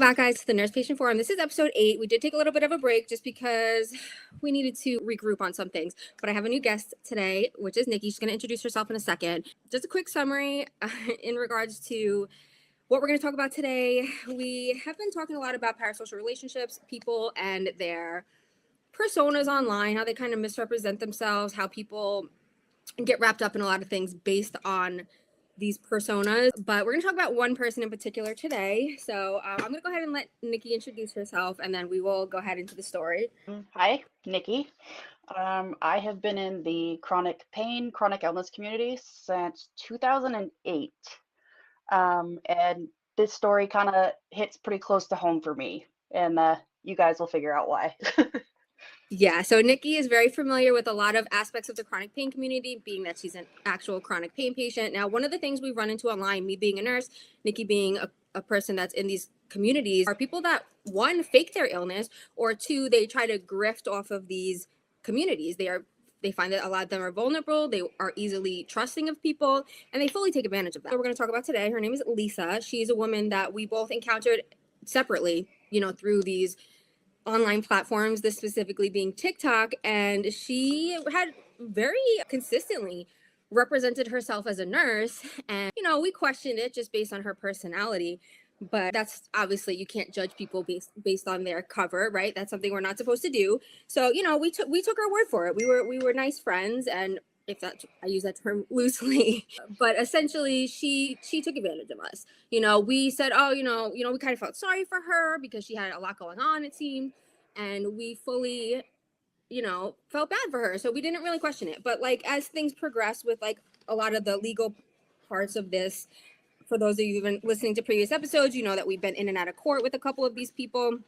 back, guys, to the Nurse Patient Forum. This is episode 8. We did take a little bit of a break just because we needed to regroup on some things. But I have a new guest today, which is Nikki. She's going to introduce herself in a second. Just a quick summary in regards to what we're going to talk about today. We have been talking a lot about parasocial relationships, people and their personas online, how they kind of misrepresent themselves, how people get wrapped up in a lot of things based on these personas. But we're going to talk about one person in particular today. So I'm going to go ahead and let Nikki introduce herself, and then we will go ahead into the story. Hi, Nikki. I have been in the chronic pain, chronic illness community since 2008. And this story kind of hits pretty close to home for me, and you guys will figure out why. Yeah, so Nikki is very familiar with a lot of aspects of the chronic pain community, being that she's an actual chronic pain patient. Now, one of the things we run into online, me being a nurse, Nikki being a person that's in these communities, are people that, one, fake their illness, or two, they try to grift off of these communities. They find that a lot of them are vulnerable, they are easily trusting of people, and they fully take advantage of that. So we're going to talk about today. Her name is Lisa. She's a woman that we both encountered separately, through these online platforms, this specifically being TikTok, and she had very consistently represented herself as a nurse. And we questioned it just based on her personality, but that's obviously, you can't judge people based on their cover, right? That's something we're not supposed to do. So we took her word for it. We were nice friends, and if that, I use that term loosely, but essentially she took advantage of us. We said, oh, we kind of felt sorry for her because she had a lot going on, it seemed, and we fully, felt bad for her. So we didn't really question it. But as things progress with a lot of the legal parts of this, for those of you who've been listening to previous episodes, you know that we've been in and out of court with a couple of these people.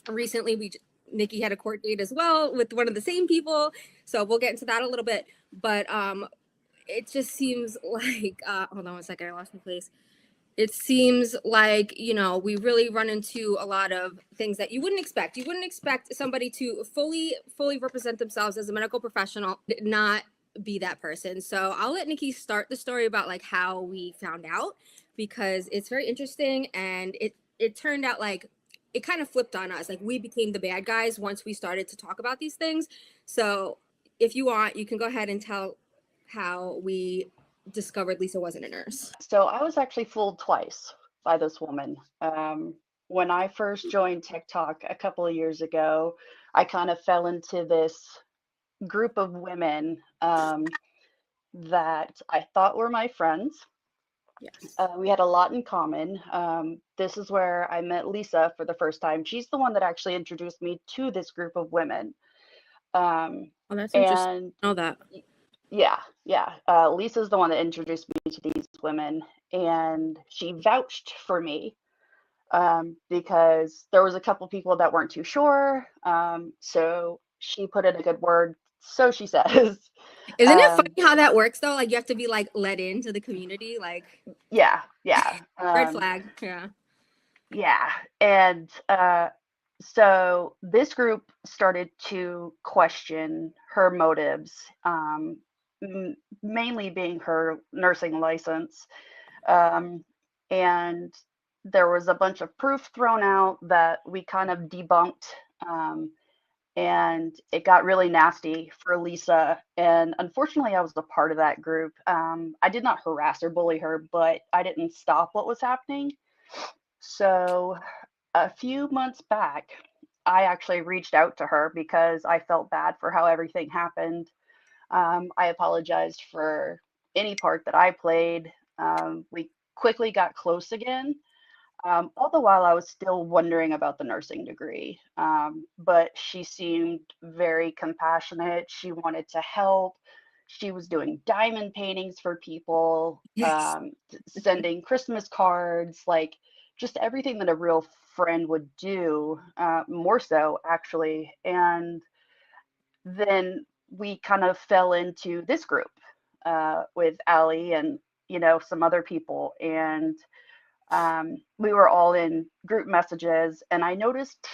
Recently, Nikki had a court date as well with one of the same people. So we'll get into that a little bit. But it just seems like, hold on one second, I lost my place. It seems like, we really run into a lot of things that you wouldn't expect. You wouldn't expect somebody to fully represent themselves as a medical professional, not be that person. So I'll let Nikki start the story about how we found out, because it's very interesting, and it turned out it kind of flipped on us. We became the bad guys once we started to talk about these things. So if you want, you can go ahead and tell how we discovered Lisa wasn't a nurse. So I was actually fooled twice by this woman. When I first joined TikTok a couple of years ago, I kind of fell into this group of women that I thought were my friends. Yes. We had a lot in common. This is where I met Lisa for the first time. She's the one that actually introduced me to this group of women. Oh, that's interesting. And I know that. yeah. Lisa's the one that introduced me to these women, and she vouched for me because there was a couple people that weren't too sure. So she put in a good word. So she says. Isn't it funny how that works though? You have to be let into the community. Yeah. Red flag. Yeah. Yeah. And so this group started to question her motives, mainly being her nursing license. And there was a bunch of proof thrown out that we kind of debunked. And it got really nasty for Lisa. And unfortunately, I was a part of that group. I did not harass or bully her, but I didn't stop what was happening. So a few months back, I actually reached out to her because I felt bad for how everything happened. I apologized for any part that I played. We quickly got close again. All the while I was still wondering about the nursing degree. But she seemed very compassionate. She wanted to help. She was doing diamond paintings for people, Yes. sending Christmas cards, just everything that a real friend would do, more so actually. And then we kind of fell into this group with Allie and, some other people. And we were all in group messages, and I noticed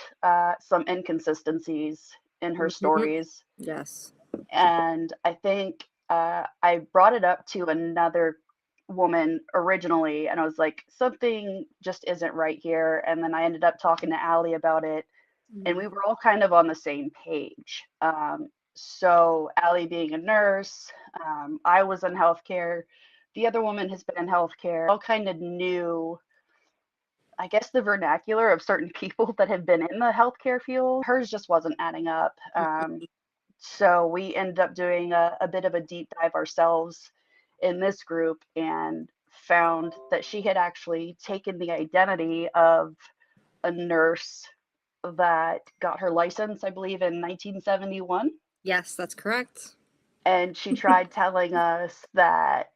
some inconsistencies in her stories. Yes. And I think I brought it up to another woman originally, and I was like, something just isn't right here. And then I ended up talking to Allie about it, and we Mhm. were all kind of on the same page. So Allie being a nurse, I was in healthcare. The other woman has been in healthcare. All kind of knew, I guess, the vernacular of certain people that have been in the healthcare field. Hers just wasn't adding up. So we ended up doing a bit of a deep dive ourselves in this group and found that she had actually taken the identity of a nurse that got her license, I believe, in 1971. Yes, that's correct. And she tried telling us that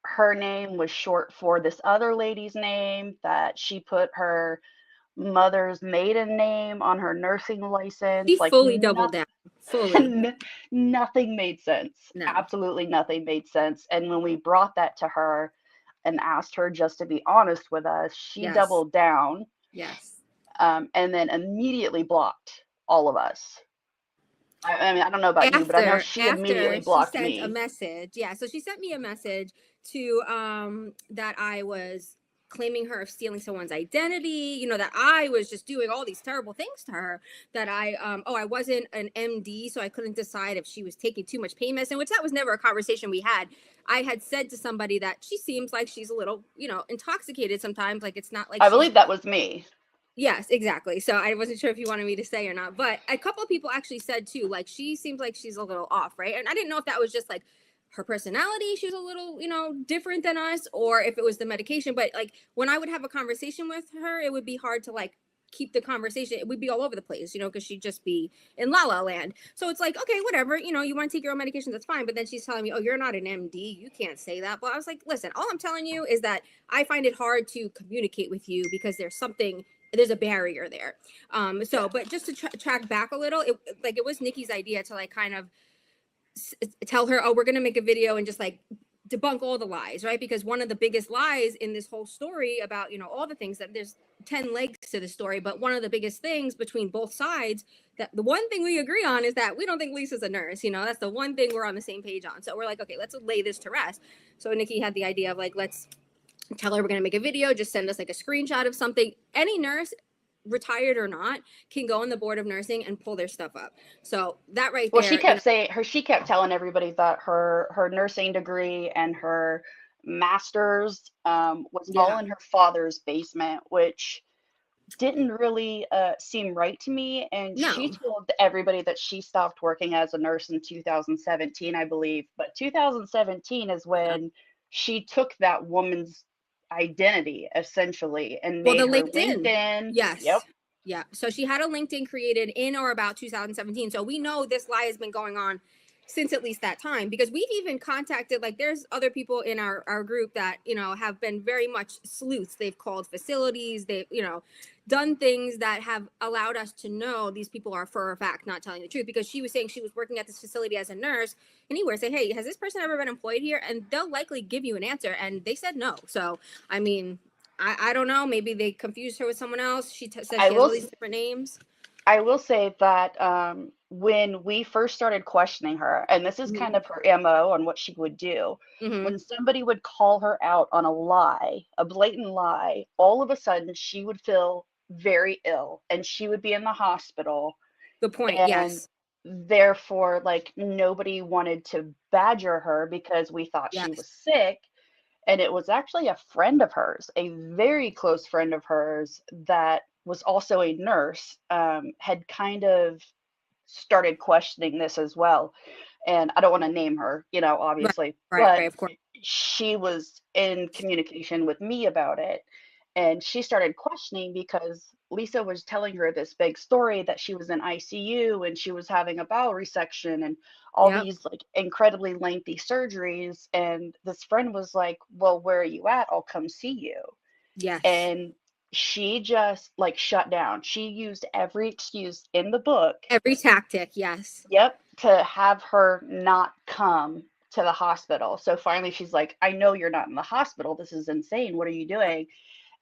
her name was short for this other lady's name, that she put her mother's maiden name on her nursing She license. Like, fully doubled down. Fully. nothing made sense. No. Absolutely nothing made sense. And when we brought that to her and asked her just to be honest with us, she Yes. doubled down, Yes. and then immediately blocked all of us. I mean, I don't know about you, but I know she immediately After she blocked sent a me. message, yeah, so she sent me a message to that I was claiming her of stealing someone's identity, you know, that I was just doing all these terrible things to her, that I I wasn't an MD, so I couldn't decide if she was taking too much pain medicine, which that was never a conversation we had. I had said to somebody that she seems like she's a little, you know, intoxicated sometimes, like it's not like I she's. believe that was me. Yes, exactly. So I wasn't sure if you wanted me to say or not, but a couple of people actually said too, like she seems like she's a little off, right? And I didn't know if that was just like her personality, she's a little, you know, different than us, or if it was the medication. But like when I would have a conversation with her, it would be hard to like keep the conversation. It would be all over the place, you know, because she'd just be in la la land. So it's like, okay, whatever, you know, you want to take your own medication, that's fine. But then she's telling me, oh, you're not an MD, you can't say that. But I was like, listen, all I'm telling you is that I find it hard to communicate with you because there's a barrier there. So, Yeah. but just to track back a little, it was Nikki's idea to like kind of tell her, oh, we're going to make a video and just like debunk all the lies, right? Because one of the biggest lies in this whole story about, you know, all the things that there's 10 legs to the story, but one of the biggest things between both sides, that the one thing we agree on is that we don't think Lisa's a nurse, you know, that's the one thing we're on the same page on. So we're like, okay, let's lay this to rest. So Nikki had the idea of like, let's tell her we're going to make a video, just send us like a screenshot of something. Any nurse, retired or not, can go on the board of nursing and pull their stuff up. So that right Well, she there, you know. kept saying her she kept telling everybody that her nursing degree and her master's was all Yeah. in her father's basement, which didn't really seem right to me. And she No. told everybody that she stopped working as a nurse in 2017, I believe. But 2017 is Yeah. when she took that woman's identity essentially and Well, the made her LinkedIn. LinkedIn. Yep. Yes. Yeah. So she had a LinkedIn created in or about 2017. So we know this lie has been going on since at least that time, because we've even contacted, like there's other people in our group that, you know, have been very much sleuths. They've called facilities, they've, you know, done things that have allowed us to know these people are for a fact not telling the truth, because she was saying she was working at this facility as a nurse, and he would say, hey, has this person ever been employed here? And they'll likely give you an answer, and they said no. So I mean, I don't know. Maybe they confused her with someone else. She says I she has will all these different names. I will say that when we first started questioning her, and this is kind Mm-hmm. of her MO on what she would do, Mm-hmm. when somebody would call her out on a lie, a blatant lie, all of a sudden she would feel very ill and she would be in the hospital. Good point. And Yes. therefore, like, nobody wanted to badger her because we thought she Yes. was sick. And it was actually a friend of hers, a very close friend of hers that was also a nurse, had kind of started questioning this as well. And I don't want to name her, you know, Right. obviously, Right. but Right. Of course. she was in communication with me about it. And she started questioning because Lisa was telling her this big story that she was in ICU and she was having a bowel resection and all Yep. these like incredibly lengthy surgeries. And this friend was like, well, where are you at? I'll come see you. Yes. And she just like shut down. She used every excuse in the book, Every tactic. Yes. yep, to have her not come to the hospital. So finally she's like, I know you're not in the hospital. This is insane. What are you doing?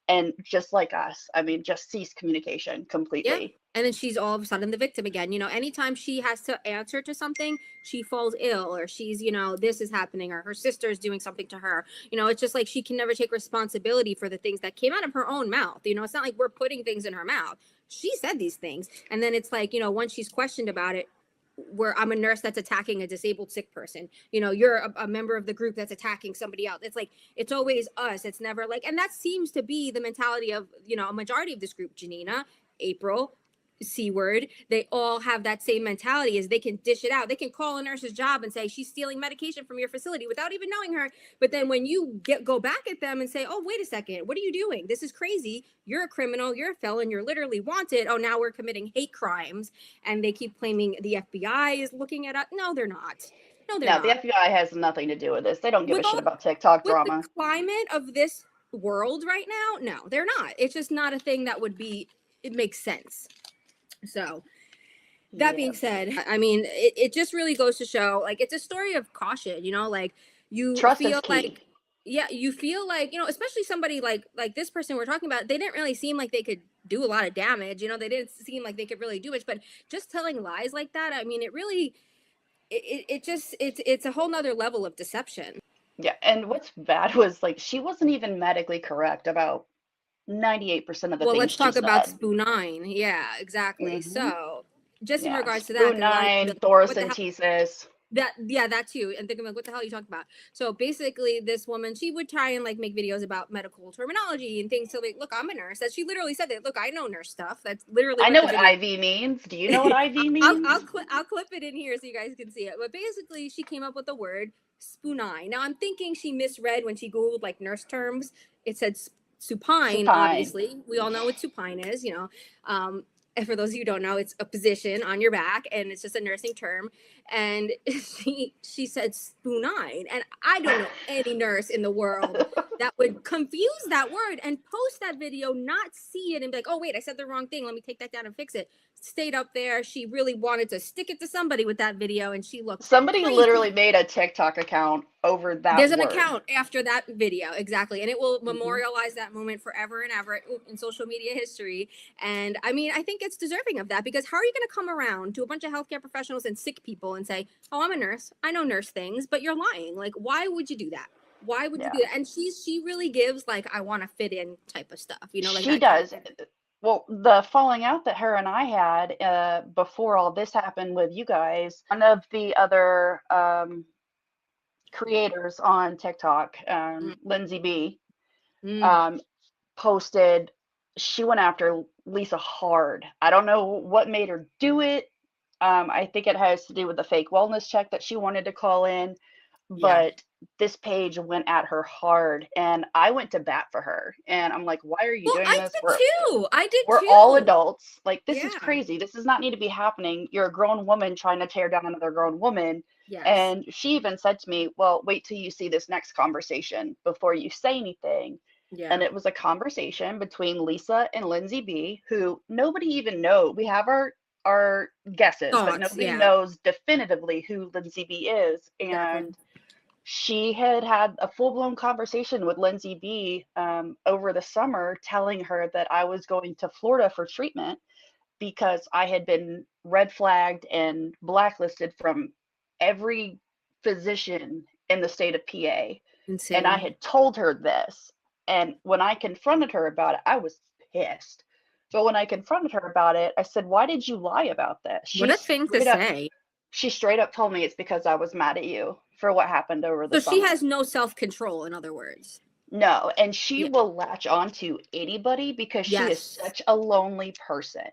and just like us, I mean, just cease communication Yeah. completely. And then she's all of a sudden the victim again. Anytime she has to answer to something, she falls ill, or she's, this is happening, or her sister is doing something to her. It's just like she can never take responsibility for the things that came out of her own mouth. It's not like we're putting things in her mouth. She said these things. And then it's like, once she's questioned about it, where I'm a nurse that's attacking a disabled sick person, you're a member of the group that's attacking somebody else. It's like, it's always us. It's never like, and that seems to be the mentality of, a majority of this group. Janina, April, C word, they all have that same mentality, is they can dish it out. They can call a nurse's job and say she's stealing medication from your facility without even knowing her. But then when you go back at them and say, oh, wait a second, what are you doing? This is crazy. You're a criminal. You're a felon. You're literally wanted. Oh, now we're committing hate crimes. And they keep claiming the FBI is looking at us. No, they're not. No, they're No, the not. FBI has nothing to do with this. They don't give a With shit all, about TikTok with the drama. climate of this world right now, no, they're not. It's just not a thing that would be, it makes sense. So that Yeah. being said, I mean, it just really goes to show, like, it's a story of caution, like you Trust is feel key. like, yeah, you feel like, especially somebody like this person we're talking about, they didn't really seem like they could do a lot of damage. They didn't seem like they could really do much, but just telling lies like that, I mean, it really, it just, it's a whole nother level of deception. Yeah, and what's bad was like she wasn't even medically correct about 98% of the Well, things let's she talk about said. Spoo 9. Yeah, exactly. Hmm. So just in Yeah, regards to that, spoon because a lot of people nine, be like, what the hell? thoracentesis. That too. And thinking like, what the hell are you talking about? So basically this woman, she would try and like make videos about medical terminology and things. So like, look, I'm a nurse. That she literally said that, look, I know nurse stuff. That's literally I what know the what video. IV means. Do you know what IV means? I'll clip it in here so you guys can see it. But basically she came up with the word spoonine. Now I'm thinking she misread when she Googled like nurse terms. It said supine, Supine. obviously. We all know what supine is. And for those of you who don't know, it's a position on your back, and it's just a nursing term. And she said spoonine, and I don't know any nurse in the world that would confuse that word and post that video, not see it, and be like, "Oh wait, I said the wrong thing. Let me take that down and fix it." Stayed up there. She really wanted to stick it to somebody with that video, and she looked Somebody literally crazy. made a TikTok account over that There's an word. account after that video, exactly, and it will Hmm. memorialize that moment forever and ever in social media history. And I mean, I think it's deserving of that, because how are you going to come around to a bunch of healthcare professionals and sick people and say, "Oh, I'm a nurse. I know nurse things," but you're lying? Like, why would you do that? Why would you do Yeah, that? And she really gives like, I want to fit in type of stuff, like she that kind does. of. Well, the falling out that her and I had before all this happened with you guys, one of the other creators on TikTok, Mm, Lindsay B, mm, um, posted, she went after Lisa hard. I don't know what made her do it. I think it has to do with the fake wellness check that she wanted to call in, yeah. but this page went at her hard, and I went to bat for her. And I'm like, why are you Well, doing I this? did too. I did We're all too. adults. Like, this is Yeah. crazy. This does not need to be happening. You're a grown woman trying to tear down another grown woman. Yes. And she even said to me, well, wait till you see this next conversation before you say anything. And Yeah. it was a conversation between Lisa and Lindsay B, who nobody even know. We have our guesses, but Thoughts. nobody Yeah. knows definitively who Lindsay B is. Exactly. And she had a full-blown conversation with Lindsay B over the summer, telling her that I was going to Florida for treatment because I had been red flagged and blacklisted from every physician in the state of PA. And I Insane. had told her this. And when I confronted her about it, I was pissed. So when I confronted her about it, I said, "Why did you lie about this?" What a thing to say. She straight up told me it's because I was mad at you for what happened over the So she has summer. no self-control, in other words. No, and she Yeah. will latch on to anybody because she is Yes. such a lonely person.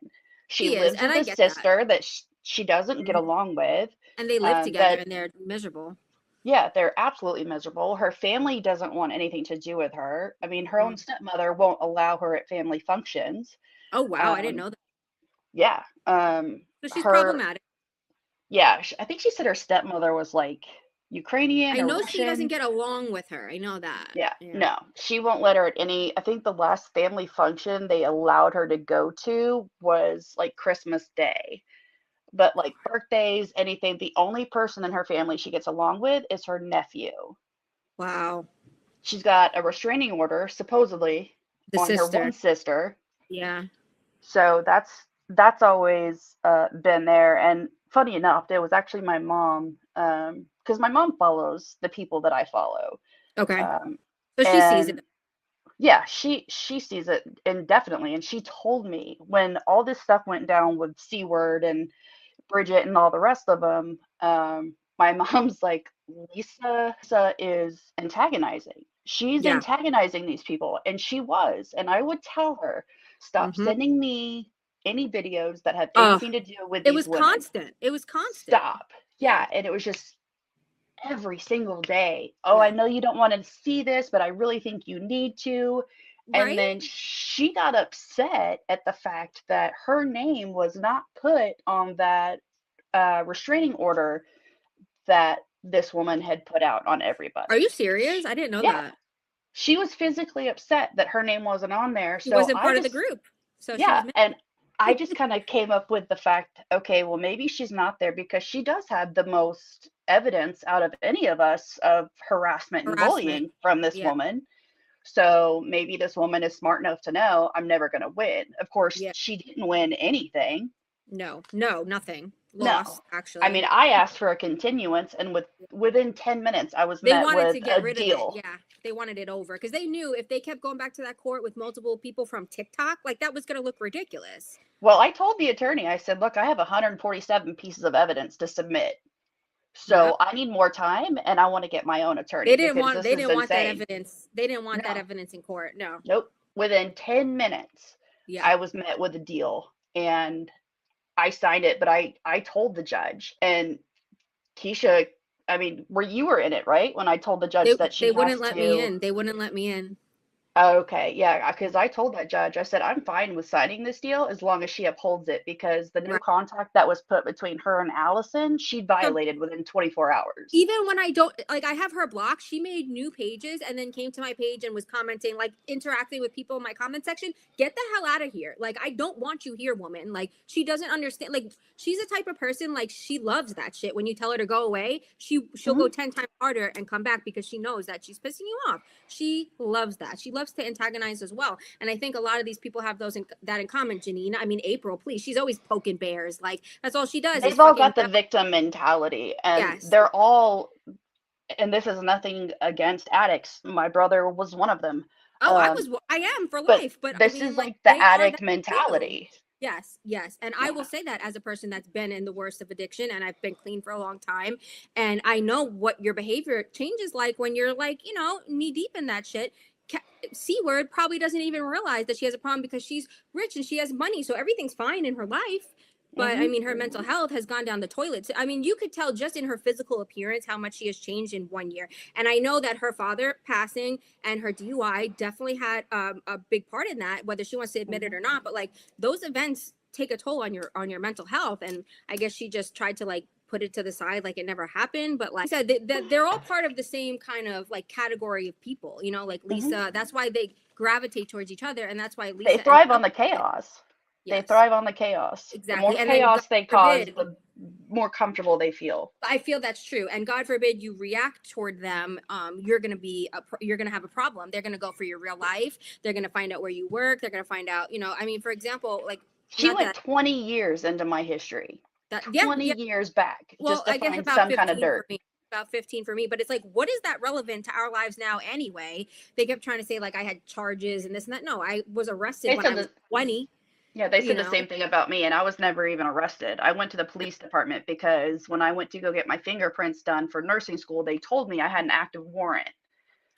She She is, lives and with I a get that. sister that she doesn't get Mhm. along with. And they live together, That and they're miserable. Yeah, they're absolutely miserable. Her family doesn't want anything to do with her. I mean, her own Mhm. stepmother won't allow her at family functions. Oh wow, I didn't Um, know that. yeah, So she's her problematic. yeah, I think she said her stepmother was like Ukrainian I or know she doesn't Russian. get along with her. I know that. Yeah, Yeah. no, she won't let her at any. I think the last family function they allowed her to go to was like Christmas Day. But like birthdays, anything, the only person in her family she gets along with is her nephew. Wow. She's got a restraining order, supposedly, The on her one sister. sister. Yeah. So that's always been there. And funny enough, it was actually my mom, because my mom follows the people that I follow. Okay. Um, So she sees and it. yeah, she sees it indefinitely. And she told me when all this stuff went down with C Word and Bridget and all the rest of them, my mom's like, Lisa is antagonizing. She's Yeah. antagonizing these people. And she was. And I would tell her, stop Mm-hmm. sending me any videos that have Oh, anything to do with it these was women. constant. It was constant. Stop. Yeah. Yeah. And it was just every single day. Oh, I Yeah. know you don't want to see this, but I really think you need to. And Right? then she got upset at the fact that her name was not put on that restraining order that this woman had put out on Are everybody. you serious? I didn't know Yeah, that. she was physically upset that her name wasn't on there. She So wasn't I part of the just, group. So she was yeah, mad. and I just kind of came up with the fact, okay, well, maybe she's not there because she does have the most evidence out of any of us of harassment and Harassment. bullying from this Yeah. woman. So maybe this woman is smart enough to know I'm never going to win. Of course, Yeah. she didn't win anything. No. No, nothing. No. Lost, I mean, actually. I asked for a continuance, and within 10 minutes, I was They met wanted with to get a rid of it. deal. Yeah. They wanted it over because they knew if they kept going back to that court with multiple people from TikTok, like that was going to look ridiculous. Well, I told the attorney, I said, look, I have 147 pieces of evidence to submit. Yep. So I need more time, and I want to get my own attorney because this They is didn't want that insane. evidence. They didn't want that No, evidence in court. No. nope. Within 10 minutes, Yeah. I was met with a deal, and I signed it, but I told the judge, and Keisha, I mean, you were in it, right? When I told the judge that she They has wouldn't let me to. in. They wouldn't let me in. Okay, yeah, because I told that judge, I said, I'm fine with signing this deal as long as she upholds it because the no Right. contact that was put between her and Allison, she So violated within 24 hours. even when I don't like, I have her blocked. She made new pages and then came to my page and was commenting, like interacting with people in my comment section. Get the hell out of here. Like, I don't want you here, woman. Like, she doesn't understand. Like, she's the type of person, like, she loves that shit. When you tell her to go away, she'll go Hmm. 10 times harder and come back because she knows that she's pissing you off. She loves that. She loves to antagonize as well. And I think a lot of these people have that in common, Janine. I mean, April, please. She's always poking bears. Like, that's all she does is They've all fucking got the victim mentality, and yes. they're all, and this is nothing against addicts. My brother was one of them. Oh, Um, I am for but life, but I this mean, is like, like the they are that addict too. mentality. Yes, yes. And I will Yeah. say that as a person that's been in the worst of addiction and I've been clean for a long time. And I know what your behavior changes like when you're like, knee deep in that shit. C Word probably doesn't even realize that she has a problem because she's rich and she has money. So everything's fine in her life. But I Hmm. mean, her mental health has gone down the toilet. I mean, you could tell just in her physical appearance how much she has changed in 1 year. And I know that her father passing and her DUI definitely had a big part in that, whether she wants to admit it Hmm. or not. But like those events take a toll on your mental health. And I guess she just tried to like put it to the side like it never happened. But like I said, they're all part of the same kind of like category of people, like Hmm. Lisa. That's why they gravitate towards each other. And that's why They Lisa ends thrive on up the with it. chaos. They Yes, thrive on the chaos. The more exactly. And then God chaos they cause, forbid, the more comfortable they feel. I feel that's true. And God forbid you react toward them, you're going to you're going to have a problem. They're going to go for your real life. They're going to find out where you work. They're going to find out, I mean, for example, like, She not went that 20 years into my history, yeah, 20 yeah. years back, Well, just to I guess find some kind of dirt. about 15 for me, but it's like, what is that relevant to our lives now anyway? They kept trying to say like I had charges and this and that. No, I was arrested They when said I was that, 20, yeah, they you said the know? same thing about me, and I was never even arrested. I went to the police department because when I went to go get my fingerprints done for nursing school, they told me I had an active warrant.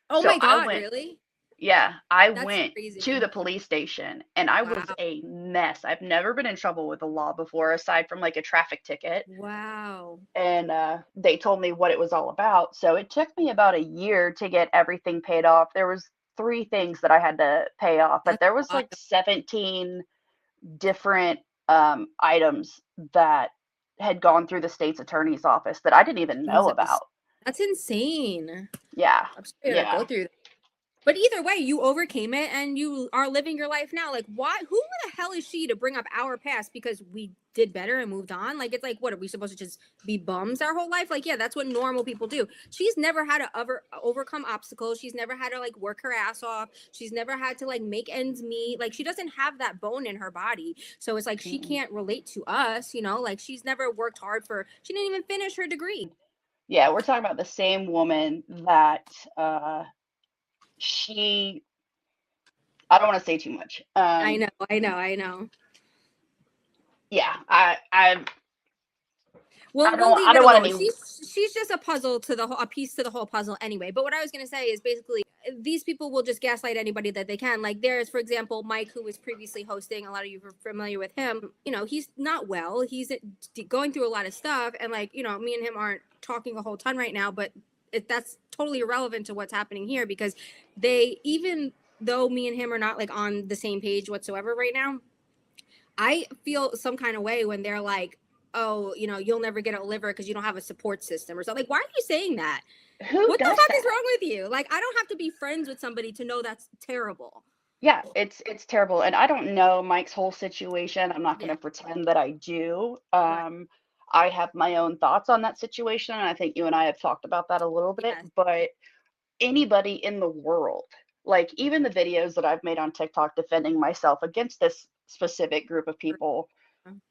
Oh So my I God, went, really? yeah, I That's went to crazy. the police station and I was Wow. a mess. I've never been in trouble with the law before, aside from like a traffic ticket. Wow. And they told me what it was all about. So it took me about a year to get everything paid off. There was three things that I had to pay off, but That's there was like wild. 17 different items that had gone through the state's attorney's office that I didn't even know Jesus. about. That's insane. Yeah, I'm sorry you had to go yeah. through that. But either way, you overcame it and you are living your life now. Like, why? Who the hell is she to bring up our past because we did better and moved on? Like, it's like, what are we supposed to just be bums our whole life? Like, yeah, that's what normal people do. She's never had to overcome obstacles. She's never had to like work her ass off. She's never had to like make ends meet. Like, she doesn't have that bone in her body. So it's like she Mm-mm. can't relate to us, you know? Like, she's never worked hard for, she didn't even finish her degree. Yeah, we're talking about the same woman that she, I don't want to say too much. I know, I know, I know. Yeah, I We'll don't I leave it don't want alone. any. She's just a puzzle to the whole, a piece to the whole puzzle anyway. But what I was gonna say is basically these people will just gaslight anybody that they can. Like there's, for example, Mike, who was previously hosting. A lot of you are familiar with him. You know, he's not well. He's going through a lot of stuff, and like you know, me and him aren't talking a whole ton right now. But that's totally irrelevant to what's happening here because they, even though me and him are not like on the same page whatsoever right now, I feel some kind of way when they're like, oh, you know, you'll never get a liver because you don't have a support system or something. Like, why are you saying that? Who What the does fuck is that? wrong with you? Like, I don't have to be friends with somebody to know that's terrible. Yeah, it's terrible, and I don't know Mike's whole situation. I'm not going Yeah, to pretend that I do. right. I have my own thoughts on that situation, and I think you and I have talked about that a little bit. Yes. But anybody in the world, like even the videos that I've made on TikTok defending myself against this specific group of people,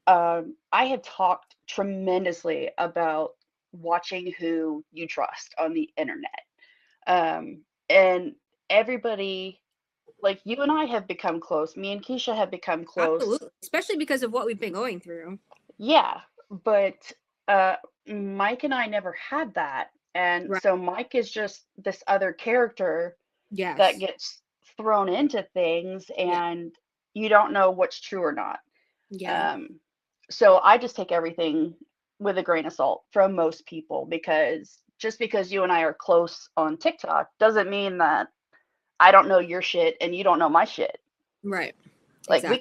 I have talked tremendously about watching who you trust on the internet. And everybody, like you and I have become close. Me and Keisha have become close. Absolutely. Especially because of what we've been going through. Yeah, but uh, Mike and I never had that. And Right. so Mike is just this other character that Yes. gets thrown into things Yeah. and you don't know what's true or not. Yeah. Um, so I just take everything with a grain of salt from most people because just because you and I are close on TikTok doesn't mean that I don't know your shit and you don't know my shit. Right. Like Exactly.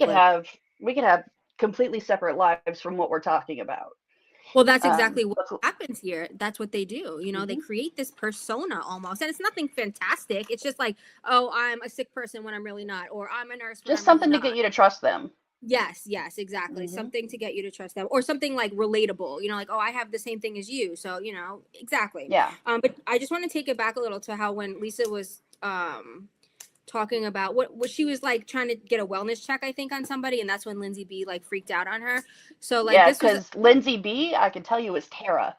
we could have completely separate lives from what we're talking about. Well, that's exactly what But happens here. That's what they do. You know, they mhm. create this persona almost, and it's nothing fantastic. It's just like, oh, I'm a sick person when I'm really not, or I'm a nurse when Just I'm really something to get not. you to trust them. Yes, yes, exactly. Hmm. Something to get you to trust them, or something like relatable. You know, like, oh, I have the same thing as you, so you know, exactly. Yeah, But I just want to take it back a little to how when Lisa was talking about what she was like trying to get a wellness check, I think, on somebody, and that's when Lindsay B like freaked out on her. So like yeah, this was, because Lindsay B, I can tell you, is Tara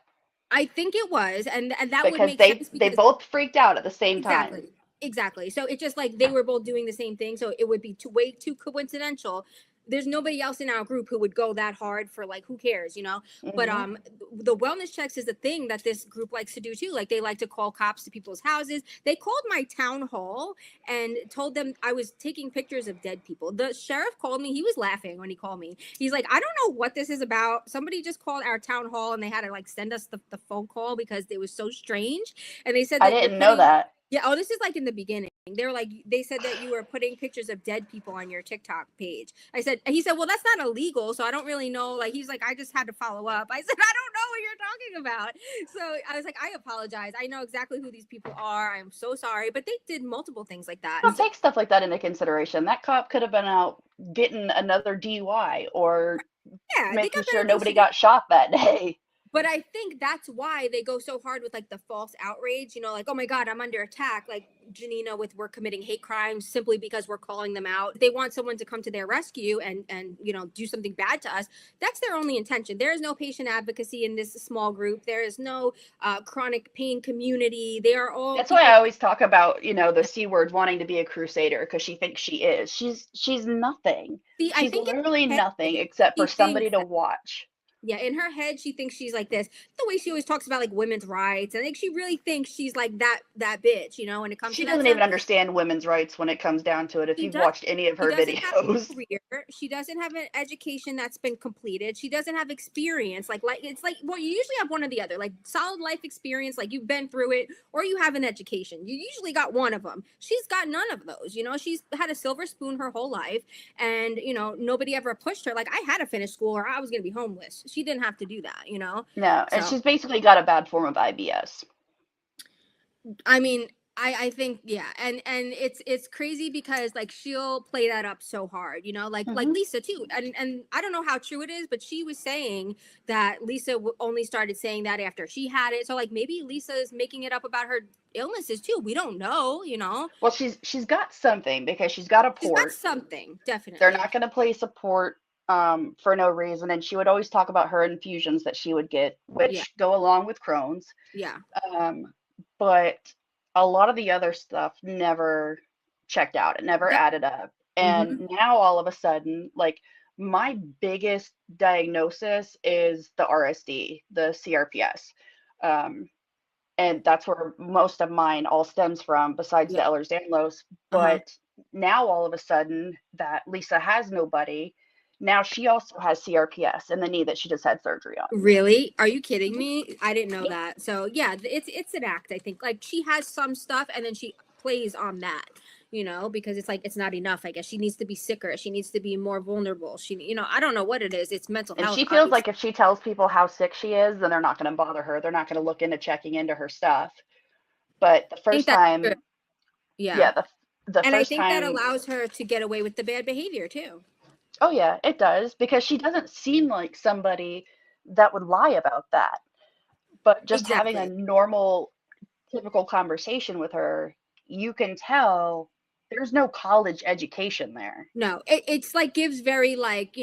I think it was, and that would because make sense they because both freaked out at the same time. exactly. Exactly. So it's just like they were both doing the same thing. So it would be way too coincidental. There's nobody else in our group who would go that hard for like who cares, you know? But Hmm. the wellness checks is a thing that this group likes to do too. Like they like to call cops to people's houses. They called my town hall and told them I was taking pictures of dead people. The sheriff called me. He was laughing when he called me. He's like, I don't know what this is about. Somebody just called our town hall and they had to like send us the phone call because it was so strange. And they said I that you're didn't know putting, that. yeah, oh, this is like in the beginning. They were like, they said that you were putting pictures of dead people on your TikTok page. I said, he said, well, that's not illegal. So I don't really know. Like, he's like, I just had to follow up. I said, I don't know what you're talking about. So I was like, I apologize. I know exactly who these people are. I'm so sorry. But they did multiple things like that. Don't take stuff like that into consideration. That cop could have been out getting another DUI or Yeah, they making got sure better things nobody to do. got shot that day. But I think that's why they go so hard with like the false outrage, you know, like, oh my God, I'm under attack. Like Janina with we're committing hate crimes simply because we're calling them out. They want someone to come to their rescue and you know, do something bad to us. That's their only intention. There is no patient advocacy in this small group. There is no chronic pain community. They are all That's why I people. always talk about, the C word wanting to be a crusader because she thinks she is. She's nothing. See, I She's think in literally her nothing head, except for she somebody thinks to that. watch. Yeah, in her head, she thinks she's like this. The way she always talks about like women's rights, I think she really thinks she's like that bitch, you know, when it comes to She that doesn't stuff. even understand women's rights when it comes down to it if She you've does. watched any of She her doesn't have a videos. career. She doesn't have an education that's been completed. She doesn't have experience. Like it's like, well, you usually have one or the other, like solid life experience, like you've been through it, or you have an education. You usually got one of them. She's got none of those. You know, she's had a silver spoon her whole life, and you know nobody ever pushed her. Like I had to finish school, or I was gonna be homeless. She didn't have to do that. You know, No, and so she's basically got a bad form of IBS. I mean. I think yeah, and it's crazy because like she'll play that up so hard, like Hmm. Lisa too, and I don't know how true it is, but she was saying that Lisa only started saying that after she had it, so like maybe Lisa is making it up about her illnesses too. We don't know. Well, she's got something because she's got a She's got port. something They're definitely. not going to place a port for no reason. And she would always talk about her infusions that she would get, Yeah, which go along with Crohn's. yeah. Um, but a lot of the other stuff never checked out. It never Yep. added up. Mm-hmm. And now all of a sudden, like my biggest diagnosis is the RSD, the CRPS. Um, and that's where most of mine all stems from, besides the Yep. Ehlers-Danlos. Uh-huh. But now all of a sudden that Lisa has nobody, now she also has CRPS in the knee that she just had surgery on. Really? Are you kidding Mhm. me? I didn't know Yeah. that. So yeah, it's an act, I think. Like she has some stuff and then she plays on that, because it's like it's not enough. I guess she needs to be sicker. She needs to be more vulnerable. I don't know what it is. It's mental And health, she feels obviously. like if she tells people how sick she is, then they're not going to bother her. They're not going to look into checking into her stuff. But the I think first that's true. time, Yeah. yeah, the And I first think that time, allows her to get away with the bad behavior too. oh yeah, it does because she doesn't seem like somebody that would lie about that. But just having a Exactly. normal, typical conversation with her, you can tell there's no college education there. No, it's like gives very like,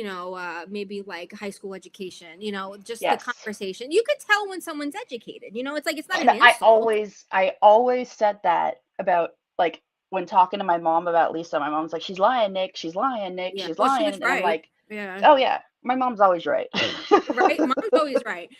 maybe like high school education, just the Yes. conversation. You could tell when someone's educated, it's like it's not And an insult. I always said that about like when talking to my mom about Lisa, my mom's like, she's lying, Nick, she's lying, Nick, Yeah. she's Well, she lying. was And I'm right. like, Yeah. oh yeah, my mom's always right. Right. Mom's always right.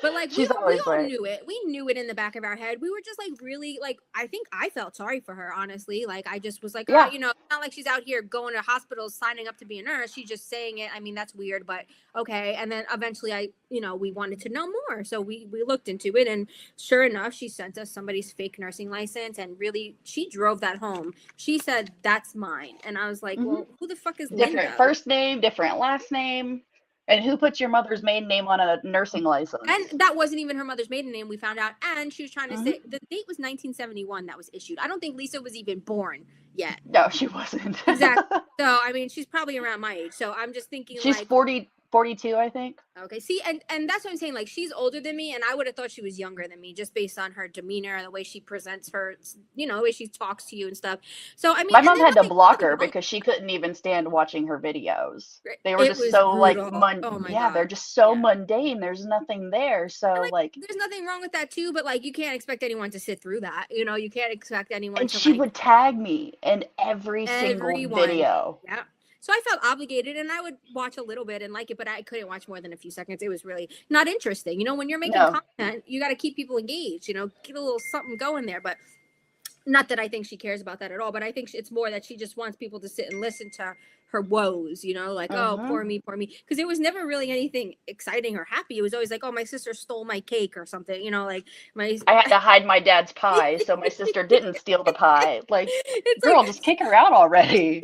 But like we She's all we always all right. knew it. We knew it in the back of our head. We were just like really like I think I felt sorry for her, honestly. Like I just was like, Yeah. it's not like she's out here going to hospitals signing up to be a nurse. She's just saying it. I mean, that's weird, but okay. And then eventually we wanted to know more. So we looked into it and sure enough, she sent us somebody's fake nursing license and really she drove that home. She said, "That's mine." And I was like, Hmm. "Well, who the fuck is Different Linda?" first name, different last name. And who puts your mother's maiden name on a nursing license? And that wasn't even her mother's maiden name, we found out. And she was trying to Hmm. say the date was 1971 that was issued. I don't think Lisa was even born yet. No, she wasn't. Exactly. So, I mean, she's probably around my age. So I'm just thinking She's like, 40, 42, I think. okay, see, and that's what I'm saying. Like, she's older than me, and I would have thought she was younger than me just based on her demeanor and the way she presents her, the way she talks to you and stuff. So, I mean, My and mom there's had to block nothing her wrong because she couldn't even stand watching her videos. with it. They were It just was so like brutal. Oh my yeah, they're God. just so Yeah. mundane. There's nothing there. And So like, like, there's nothing wrong with that too, but like, you can't expect anyone to sit through that. You can't expect anyone and to she like would tag me in every single everyone. video. Yeah. So I felt obligated and I would watch a little bit and like it, but I couldn't watch more than a few seconds. It was really not interesting. When you're making No. content, you got to keep people engaged, get a little something going there. But not that I think she cares about that at all, but I think it's more that she just wants people to sit and listen to her woes, like, oh, Hmm. poor me. Because it was never really anything exciting or happy. It was always like, oh, my sister stole my cake or something, like my, I had to hide my dad's pie so my sister didn't steal the pie. Like, it's girl, like, just kick her out already.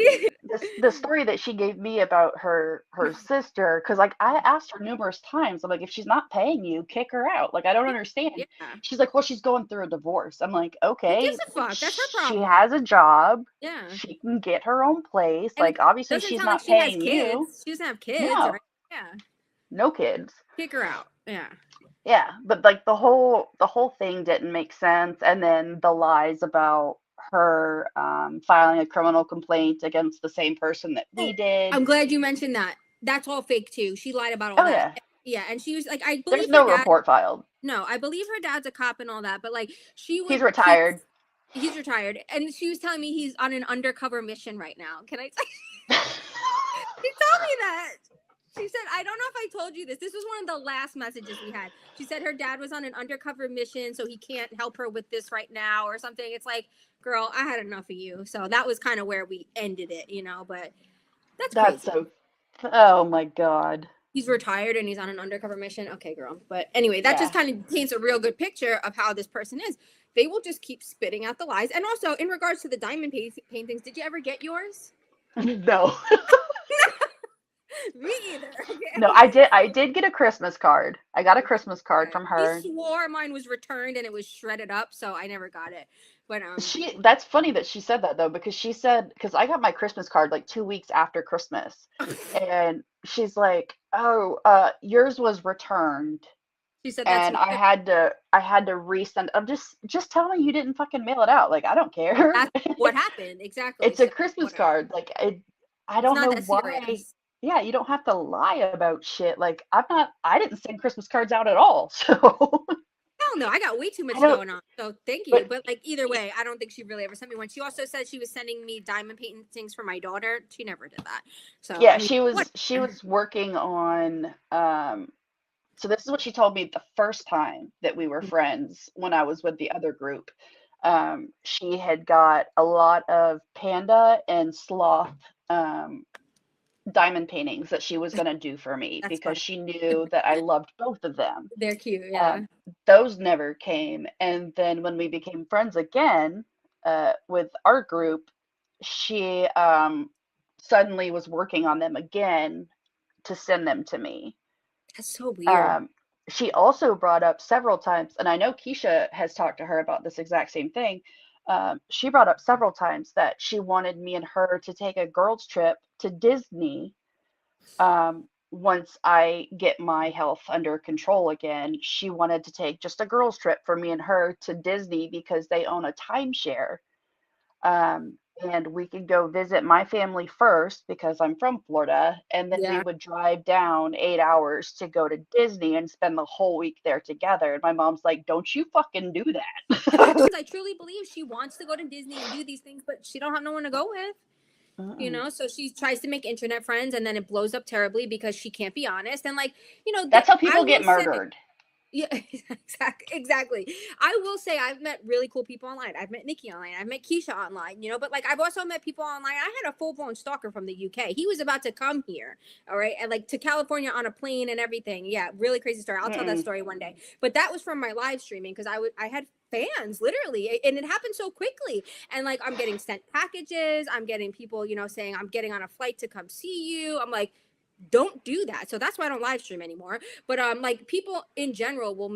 The story that she gave me about her sister, because like I asked her numerous times, I'm like, if she's not paying you, kick her out. Like I don't understand. yeah, She's like, well, she's going through a divorce. I'm like, who gives okay, a fuck? That's her she problem. has a job, Yeah. she can get her own place. And Like it obviously doesn't she's sound like not she has paying you. kids. She doesn't have kids, No, right? Yeah. no kids. Kick her out. Yeah. Yeah, but like the whole thing didn't make sense, and then the lies about her filing a criminal complaint against the same person that we Oh, did. I'm glad you mentioned that. That's all fake too. She lied about all Oh that. yeah, Yeah, and she was like, I there's believe her no dad. report filed. No, I believe her dad's a cop and all that, but like she He's would keep. retired. He's retired, and she was telling me he's on an undercover mission right now. Can I? She told me that. She said, I don't know if I told you this. This was one of the last messages we had. She said her dad was on an undercover mission, so he can't help her with this right now or something. It's like, girl, I had enough of you. So that was kind of where we ended it, but that's That's crazy. so. Oh my God. He's retired and he's on an undercover mission. Okay, girl. But anyway, that just Yeah. kind of paints a real good picture of how this person is. They will just keep spitting out the lies. And also, in regards to the diamond paintings, did you ever get yours? No. Me either. No, Okay. I did get a Christmas card. I got a Christmas card Okay. from She her. swore mine was returned and it was shredded up, so I never got it. But That's funny that she said that though, because she said, because I got my Christmas card like 2 weeks after Christmas, and she's like, "Oh, yours was returned." she said that to And me. I had to resend. I'm just tell me you didn't fucking mail it out. Like, I don't care. That's what happened exactly. It's a So Christmas whatever. card. Like, I It's don't not know that why. serious. Yeah, you don't have to lie about shit. Like, I didn't send Christmas cards out at all. So Hell no, I got way too I much don't, going on. So thank you. but But like either way, I don't think she really ever sent me one. She also said she was sending me diamond paintings for my daughter. She never did that. So yeah, I mean, what? she was working on, so this is what she told me the first time that we were friends when I was with the other group. She had got a lot of panda and sloth um, diamond paintings that she was going to do for me That's because funny. she knew that I loved both of them. They're cute. Um, Yeah. those never came. And then when we became friends again with our group, she suddenly was working on them again to send them to me. That's so weird. Um, she also brought up several times, and I know Keisha has talked to her about this exact same thing. She brought up several times that she wanted me and her to take a girls' trip to Disney once I get my health under control again. She wanted to take just a girls' trip for me and her to Disney because they own a timeshare. And we could go visit my family first because I'm from Florida, and then we Yeah. would drive down 8 hours to go to Disney and spend the whole week there together. And my mom's like, "Don't you fucking do that." I truly believe she wants to go to Disney and do these things, but she don't have no one to go with. Mm-mm. So she tries to make internet friends and then it blows up terribly because she can't be honest. And like, That's how I people get will say, murdered. yeah, exactly. I will say I've met really cool people online. I've met Nikki online. I've met Keisha online, but like I've also met people online. I had a full blown stalker from the UK. He was about to come here, all right, and like to California on a plane and everything. Yeah, really crazy story. I'll tell that Mm-mm. story one day. But that was from my live streaming because I had fans literally, and it happened so quickly. And like I'm getting sent packages. I'm getting people, saying I'm getting on a flight to come see you. I'm like, don't do that. So that's why I don't live stream anymore. But like people in general will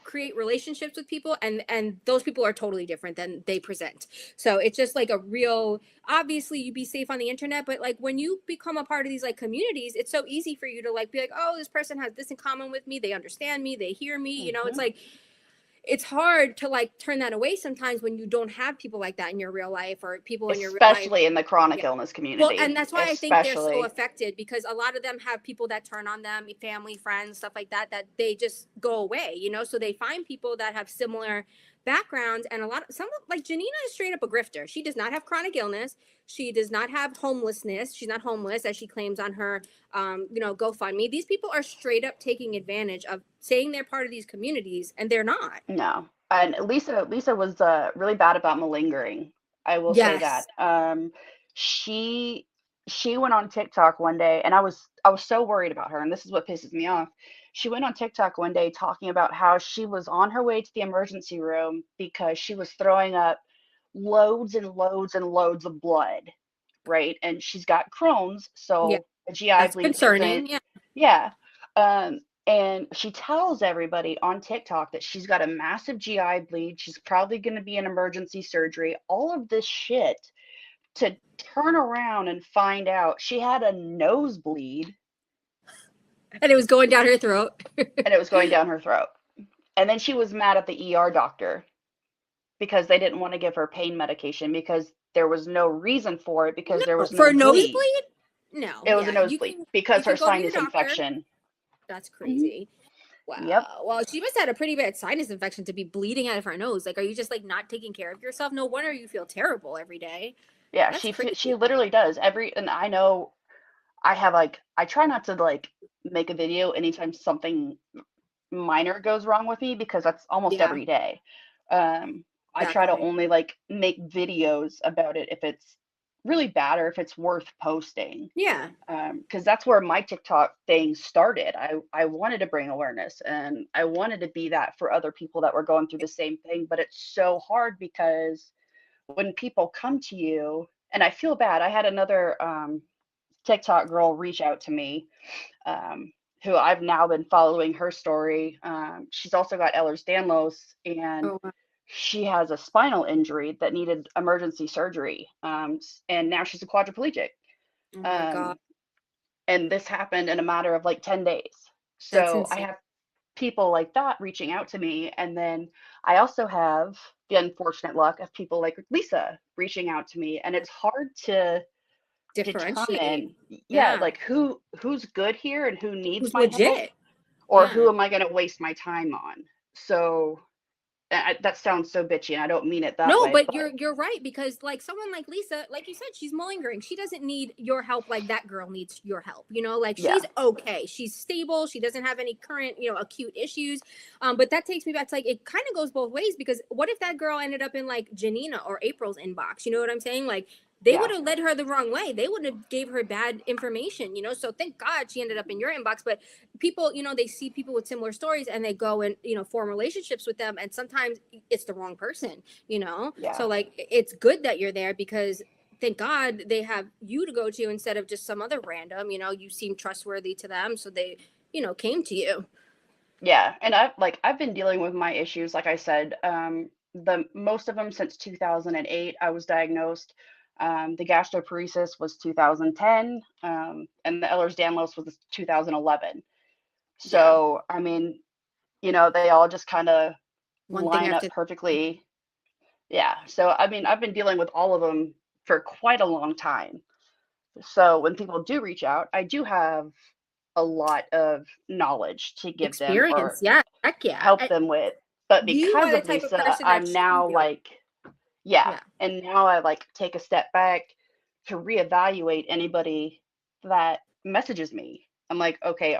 create relationships with people, and those people are totally different than they present. So it's just like a real, obviously you be safe on the internet, but like when you become a part of these like communities, it's so easy for you to like be like, oh, this person has this in common with me, they understand me, they hear me, it's Mm-hmm. like it's hard to like turn that away sometimes when you don't have people like that in your real life or people in your real life. Especially in the chronic Yeah. illness Well, and community. that's why I think they're so Especially. affected because a lot of them have people that turn on them, family, friends, stuff like that, that they just go away, So they find people that have similar backgrounds, and some like Janina is straight up a grifter. She does not have chronic illness. She does not have homelessness. She's not homeless as she claims on her, GoFundMe. These people are straight up taking advantage of saying they're part of these communities, and they're not. No. And Lisa was really bad about malingering. I will say Yes. that. She she went on TikTok one day, and I was so worried about her, and this is what pisses me off. She went on TikTok one day talking about how she was on her way to the emergency room because she was throwing up loads and loads and loads of blood, right? And she's got Crohn's, Yeah. so a GI That's bleed isn't, concerning. Yeah. yeah. And she tells everybody on TikTok that she's got a massive GI bleed. She's probably going to be in emergency surgery. All of this shit to turn around and find out she had a nosebleed And it was going down her throat. and it was going down her throat. And then she was mad at the ER doctor because they didn't want to give her pain medication because there was no reason for it because there No, was for no a bleed. nosebleed? No, It was a yeah, nosebleed you because her can go to your sinus doctor. infection. That's Mhm. crazy. Yep. Wow. Well, she must have had a pretty bad sinus infection to be bleeding out of her nose. Like, are you just like not taking care of yourself? No wonder you feel terrible every day. Yeah, That's she crazy. literally does. And I know I have like I try not to like make a video anytime something minor goes wrong with me because that's almost Yeah, every day. I try to exactly. only like make videos about it if it's really bad or if it's worth posting. Yeah. Because that's where my TikTok thing started. I wanted to bring awareness and I wanted to be that for other people that were going through the same thing. But it's so hard because when people come to you, and I feel bad. I had another TikTok girl reach out to me, who I've now been following her story. She's also got Ehlers-Danlos, and Oh, wow. she has a spinal injury that needed emergency surgery. And now she's a quadriplegic. Oh my God. Um, and this happened in a matter of like 10 days. That's So I insane. have people like that reaching out to me. And then I also have the unfortunate luck of people like Lisa reaching out to me. And it's hard to Differentiate. determine, yeah, Yeah. like who's good here and who needs Who's my help, legit. or who Yeah. am I going to waste my time on. So that sounds so bitchy, and I don't mean it that No, way, but but you're right, because like someone like Lisa, like you said, she's malingering. She doesn't need your help like that girl needs your help. You know, like yeah, she's okay. She's stable. She doesn't have any current, acute issues. But that takes me back to like it kind of goes both ways, because what if that girl ended up in like Janina or April's inbox? You know what I'm saying? Like they would yeah, have led her the wrong way. They would have gave her bad information, So thank God she ended up in your inbox. But people, they see people with similar stories and they go and, form relationships with them. And sometimes it's the wrong person. yeah. So like it's good that you're there, because thank God they have you to go to instead of just some other random. You seem trustworthy to them, so they came to you. Yeah, and I've been dealing with my issues, like I said, the most of them since 2008. I was diagnosed. The gastroparesis was 2010, and the Ehlers-Danlos was 2011. Yeah, So, I mean, they all just kind of one thing line up after. perfectly. Yeah. So, I mean, I've been dealing with all of them for quite a long time. So, when people do reach out, I do have a lot of knowledge to give them, Experience. or Yeah, heck yeah. help them with. But You because are the of type of Lisa, person that I'm should be now doing. like, yeah, Yeah, and now I like take a step back to reevaluate anybody that messages me. I'm like, okay,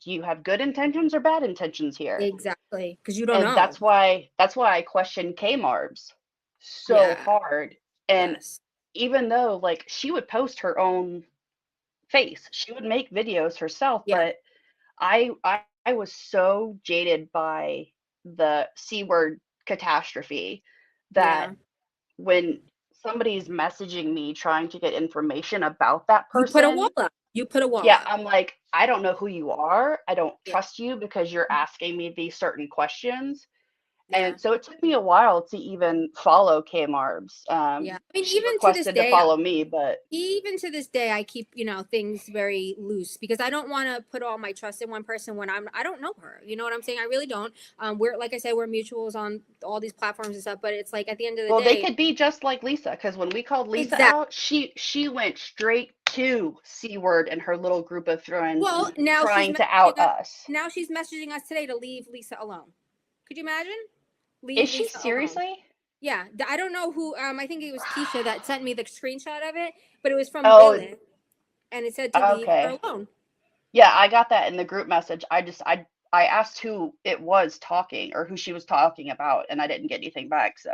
do you have good intentions or bad intentions here? exactly, because you don't And know. that's why I question Kmarbs so Yeah. hard. And Yes. even though like she would post her own face, she would make videos herself, Yeah. but I was so jaded by the C word catastrophe that Yeah. when somebody's messaging me trying to get information about that You put a wall person, up. You put a wall yeah, up. I'm like, I don't know who you are. I don't Yeah. trust you because you're asking me these certain questions. Yeah. And so it took me a while to even follow Kmarbs. Yeah. I mean, She even to this requested to day, follow me, but I keep things very loose, because I don't want to put all my trust in one person when I don't know her. You know what I'm saying? I really don't. We're, like I said, we're mutuals on all these platforms and stuff, but it's like at the end of the well, they day. could be just like Lisa, because when we called Lisa Exactly. out, she went straight to C word and her little group of friends Well, now she's trying to messaging out us. us. Now she's messaging us today to leave Lisa alone. Could you imagine? Is Leave she Lisa alone. seriously? Yeah, I don't know who. I think it was Keisha that sent me the screenshot of it, but it was from Oh, Lilith, and it said to leave her okay. alone. Yeah, I got that in the group message. I asked who it was talking or who she was talking about, and I didn't get anything back. So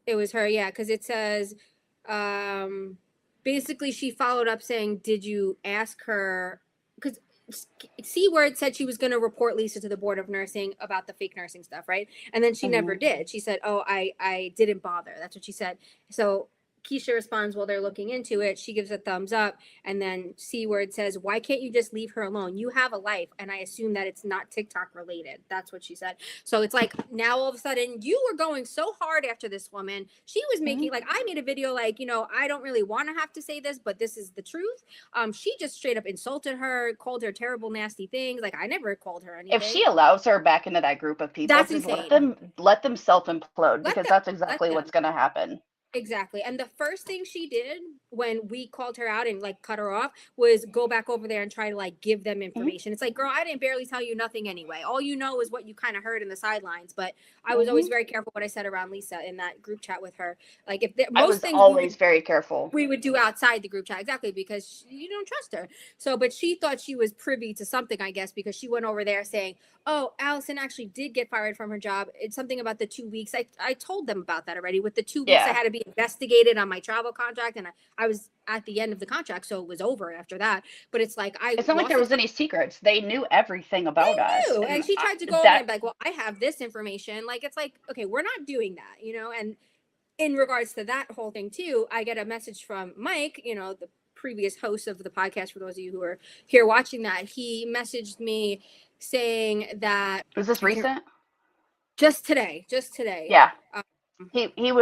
It was her, yeah, because it says, um, basically she followed up saying, "Did you ask her?" Because C word said she was going to report Lisa to the board of nursing about the fake nursing stuff, right? And then she never mhm. did. She said, "Oh, I didn't bother." That's what she said. So Keisha responds, "Well, they're looking into it." She gives a thumbs up, and then C word says, "Why can't you just leave her alone? You have a life, and I assume that it's not TikTok related." That's what she said. So it's like now all of a sudden you were going so hard after this woman. She was making, Mhm. like, I made a video like, I don't really want to have to say this, but this is the truth. She just straight up insulted her, called her terrible, nasty things. Like I never called her If anything. she allows her back into that group of people, That's just insane. let them self implode Let because them that's let exactly what's them. going to happen. Exactly. And the first thing she did when we called her out and like cut her off was go back over there and try to like give them Mhm. information. It's like, girl, I didn't barely tell you nothing anyway. All you know is what you kind of heard in the sidelines. But I was always Mhm. very careful what I said around Lisa in that group chat with her. Like if I most was things we would always very careful. do outside the group chat, exactly, because you don't trust her. So but she thought she was privy to something, I guess, because she went over there saying, "Oh, Allison actually did get fired from her job. It's something about the 2 weeks. I told them about that already. With the 2 weeks I Yeah. had to be investigated on my travel contract, and I was at the end of the contract, so it was over after that. But it's like I It's not like lost there the was any secrets. They knew everything about us, and and she tried to go over there that and be like, well, I have this information. Like it's like, okay, we're not doing that. And in regards to that whole thing too, I get a message from Mike, the previous host of the podcast, for those of you who are here watching that, he messaged me saying that Was this recent? just today. Yeah. Um, He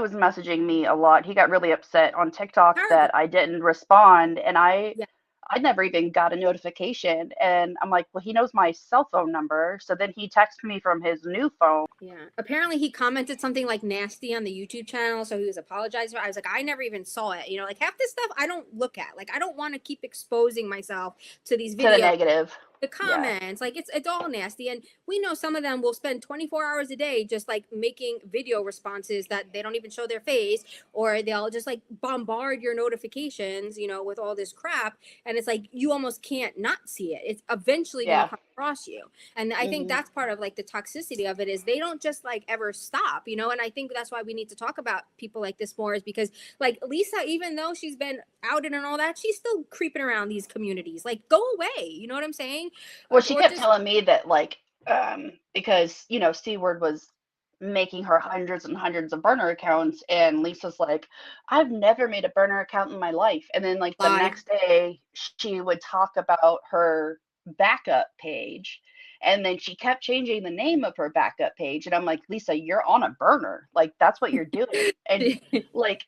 was messaging me a lot. He got really upset on TikTok terrible. that I didn't respond, and Yeah. I never even got a notification. And I'm like, well, he knows my cell phone number. So then he texted me from his new phone. Yeah. Apparently he commented something like nasty on the YouTube channel, so he was apologizing. I was like, I never even saw it. You know, like half this stuff I don't look at. Like I don't want to keep exposing myself to these To the videos, negative. the Yeah. comments, like it's all nasty. And we know some of them will spend 24 hours a day just like making video responses that they don't even show their face, or they'll just like bombard your notifications, you know, with all this crap. And it's like you almost can't not see it. It's eventually going to Yeah. come across you. And I think Hmm. that's part of like the toxicity of it, is they don't just like ever stop, you know. And I think that's why we need to talk about people like this more, is because like Lisa, even though she's been outed and all that, she's still creeping around these communities. Like, go away, you know what I'm saying? Well, she Or kept just telling me that, like, because, C Word was making her hundreds and hundreds of burner accounts. And Lisa's like, I've never made a burner account in my life. And then, like, the lie. next day, she would talk about her backup page. And then she kept changing the name of her backup page. And I'm like, Lisa, you're on a burner. Like, that's what you're doing. And, like,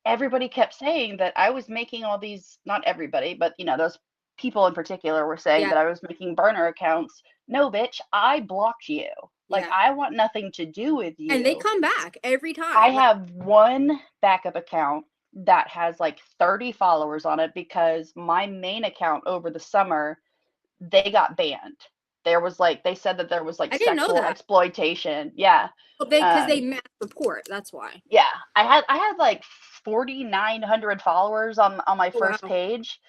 everybody kept saying that I was making all these, not everybody, but those people in particular were saying Yeah, that I was making burner accounts. No, bitch, I blocked you. Like, yeah. I want nothing to do with And they you. come back every I time. Like, have one backup account that has like 30 followers on it because my main account over the summer, they got banned. They said that there was like I didn't know sexual that. exploitation. Yeah. Well, because they Um, mass report. That's why. yeah, I had like 4,900 followers on my Oh, first wow. page,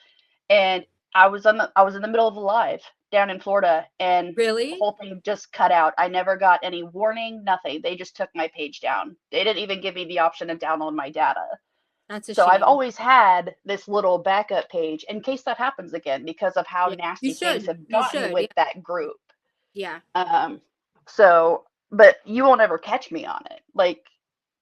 and I was in the middle of a live down in Florida, and the Really? whole thing just cut out. I never got any warning, nothing. They just took my page down. They didn't even give me the option to download my data. That's a So I've shame. always had this little backup page in case that happens again because of how Yeah. You nasty things should. have You gotten should. with Yeah. that group. Yeah. Um, so, but you won't ever catch me on it. Like,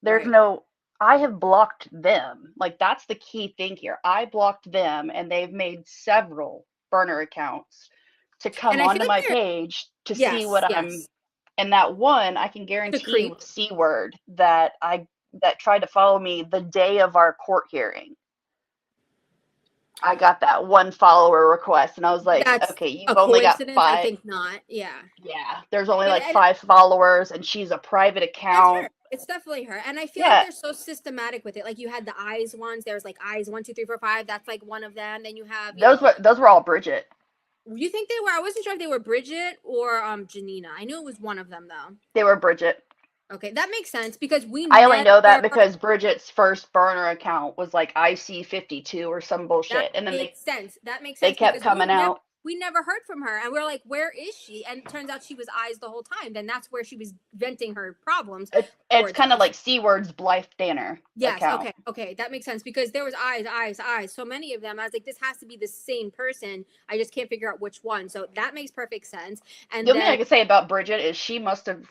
there's Right. no, I have blocked them. Like, that's the key thing here. I blocked them, and they've made several burner accounts to And come I feel onto like my they're, page to see yes, what yes. and that one I can To guarantee creep. was C Word that tried to follow me the day of our court hearing. I got that one follower request, and I was like, That's okay, you've a only got coincidence. I five. think not. Yeah. Yeah, there's only And like and 5 followers, and she's a private that's her. account. It's definitely her. And I feel like Yeah, they're so systematic with it. Like you had the eyes ones. There's like eyes 1, 2, 3, 4, 5. That's like one of them. Then you have, you those know, were those were all Bridget. you think they were? I wasn't sure if they were Bridget or Janina. I knew it was one of them though. They were Bridget. Okay, that makes sense because we I only know that never. because Bridget's first burner account was like IC52 or some That bullshit, and then makes sense. That makes they sense kept because coming out. we never heard from her, and we're like, where is she? And it turns out she was eyes the whole time. Then that's where she was venting her problems It's towards kind of us. like C Word's Blythe Danner Yes. account. Okay. Okay. That makes sense because there was eyes. So many of them. I was like, this has to be the same person. I just can't figure out which one. So that makes perfect sense. The And only thing I then can say about Bridget is she must have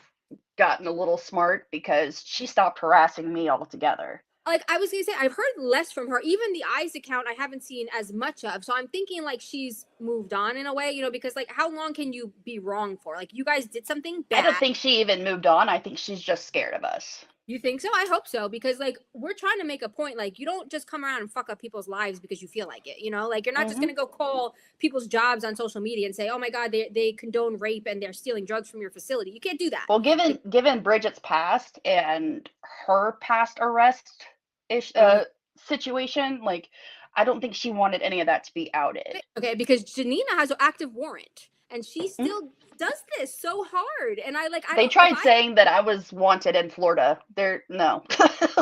gotten a little smart because she stopped harassing me altogether. like I was gonna say, I've heard less from her. Even the eyes account, I haven't seen as much of. So I'm thinking like she's moved on in a way, you know, because like how long can you be wrong for? Like you guys did something I don't bad. think she even moved on. I think she's just scared of us. You think so? I hope so because like we're trying to make a point. Like you don't just come around and fuck up people's lives because you feel like it. You know, like you're not just Hmm. gonna go call people's jobs on social media and say, "Oh my God, they condone rape and they're stealing drugs from your facility." You can't do that. Well, Like, given Bridget's past and her past arrest ish uh, situation, like I don't think she wanted any of that to be outed. okay, because Janina has an active warrant and she Mhm. still does this so hard. And I like, I They don't, if tried I, saying that I was wanted in Florida. There, no.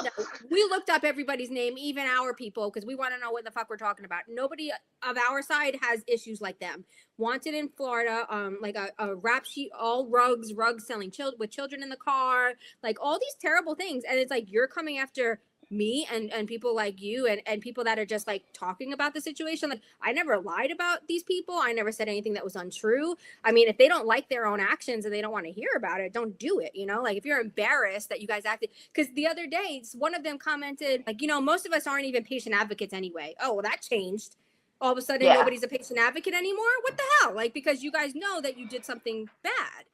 no, we looked up everybody's name, even our people, because we want to know what the fuck we're talking about. Nobody of our side has issues like them. Wanted in Florida, like a rap sheet, all rugs selling with children in the car, like all these terrible things. And it's like, you're coming after me and people like you and people that are just like talking about the situation. Like, I never lied about these people. I never said anything that was untrue. I mean, if they don't like their own actions and they don't want to hear about it, don't do it. You know, like if you're embarrassed that you guys acted, because the other day one of them commented like, most of us aren't even patient advocates anyway. Oh, well, that changed. All of a sudden Yeah. nobody's a patient advocate anymore. What the hell? Like, because you guys know that you did something bad,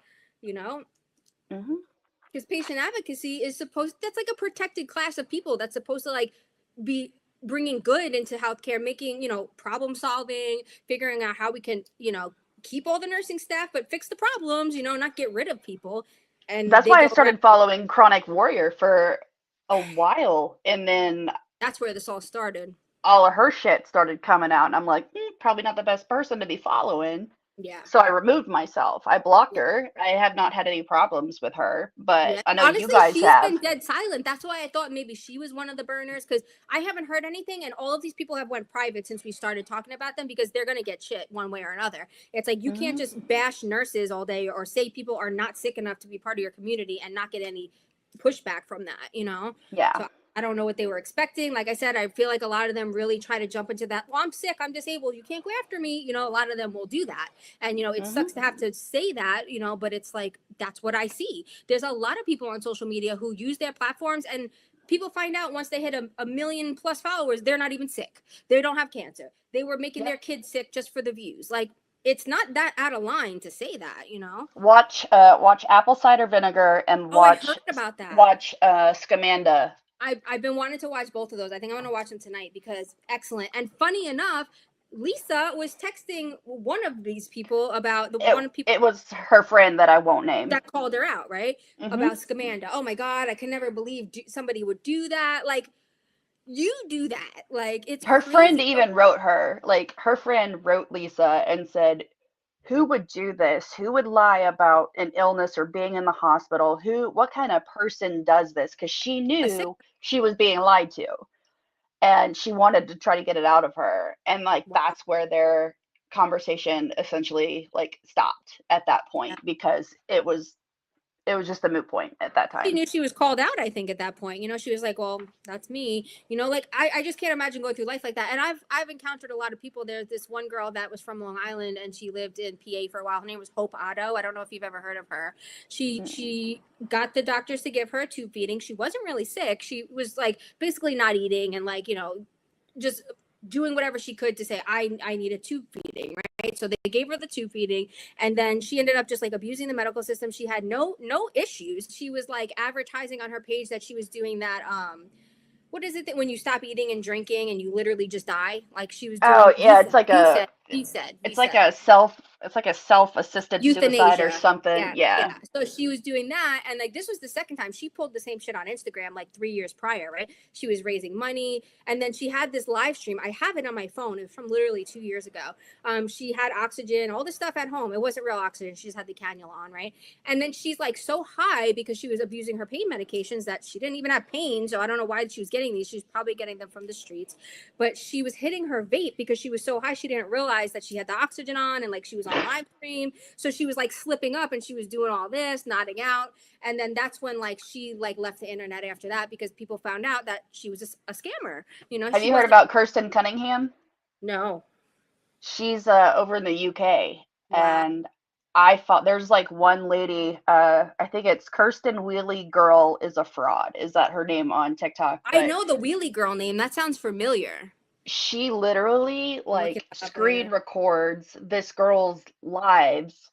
you know Hmm. because patient advocacy is supposed, that's like a protected class of people that's supposed to like be bringing good into healthcare, making, problem solving, figuring out how we can, keep all the nursing staff but fix the problems, not get rid of people. And That's they why I go around. started following Chronic Warrior for a while, and then That's where this all started. all of her shit started coming out, and I'm like, probably not the best person to be following. Yeah. So I removed myself. I blocked Yeah. her. I have not had any problems with her, but Yeah. I know you Honestly, guys she's have. been dead silent. That's why I thought maybe she was one of the burners, because I haven't heard anything, and all of these people have went private since we started talking about them, because they're gonna get shit one way or another. It's like you can't Hmm. just bash nurses all day or say people are not sick enough to be part of your community and not get any pushback from that. Yeah. So I don't know what they were expecting. Like I said, I feel like a lot of them really try to jump into that. Well, I'm sick, I'm disabled, you can't go after me. A lot of them will do that. And, it Hmm. sucks to have to say that, but it's like, that's what I see. There's a lot of people on social media who use their platforms, and people find out once they hit a million plus followers, they're not even sick. They don't have cancer. They were making Yep. their kids sick just for the views. Like, it's not that out of line to say that. Watch Apple Cider Vinegar and Oh, I heard about that. watch Scamanda. I've been wanting to watch both of those. I think I'm gonna watch them tonight because excellent. And funny enough, Lisa was texting one of these people about the It one people it was her friend that I won't name. that called her out, right? Hmm. About Scamanda. Oh my God, I can never believe somebody would do that. Like, you do that. Like, it's Her friend crazy. So even wrote her, like her friend wrote Lisa and said, "Who would do this? Who would lie about an illness or being in the hospital? What kind of person does this?" Because she a sick knew she was being lied to, and she wanted to try to get it out of her. And like wow. that's where their conversation essentially like stopped at that Yeah. point because it was just a moot point at that She time. knew she was called out, I think, at that point. She was like, well, that's me. Like, I just can't imagine going through life like that. And I've encountered a lot of people. There's this one girl that was from Long Island, and she lived in PA for a while. Her name was Hope Otto. I don't know if you've ever heard of her. She Mm. she got the doctors to give her a tube feeding. She wasn't really sick. She was like basically not eating and like, just doing whatever she could to say I need a tube feeding, right? So they gave her the tube feeding, and then she ended up just like abusing the medical system. She had no issues. She was like advertising on her page that she was doing that what is it that when you stop eating and drinking and you literally just die? Like, she was Oh doing yeah, it's like you a said you said you it's like said a self-assisted suicide or euthanasia. something. Yeah, Yeah. yeah. So she was doing that, and like this was the second time she pulled the same shit on Instagram like 3 years prior, right? She was raising money, and then she had this live stream. I have it on my phone. It was from literally 2 years ago. She had oxygen, all this stuff at home. It wasn't real oxygen. She just had the cannula on, right? And then she's like so high because she was abusing her pain medications that she didn't even have pain. So I don't know why she was getting these. She was probably getting them from the streets, but she was hitting her vape because she was so high she didn't realize that she had the oxygen on, and like she was on live stream. So she was like slipping up, and she was doing all this, nodding out. And then that's when like she like left the internet after that, because people found out that she was a scammer. Have She you heard wasn't. about Kirsten Cunningham? No. She's over in the UK, Wow. and I thought there's like one lady, I think it's Kirsten Wheelie Girl is a fraud. Is that her name on TikTok? I But know the wheelie girl name. That sounds familiar. she literally I'm looking like it up screen later. records this girl's lives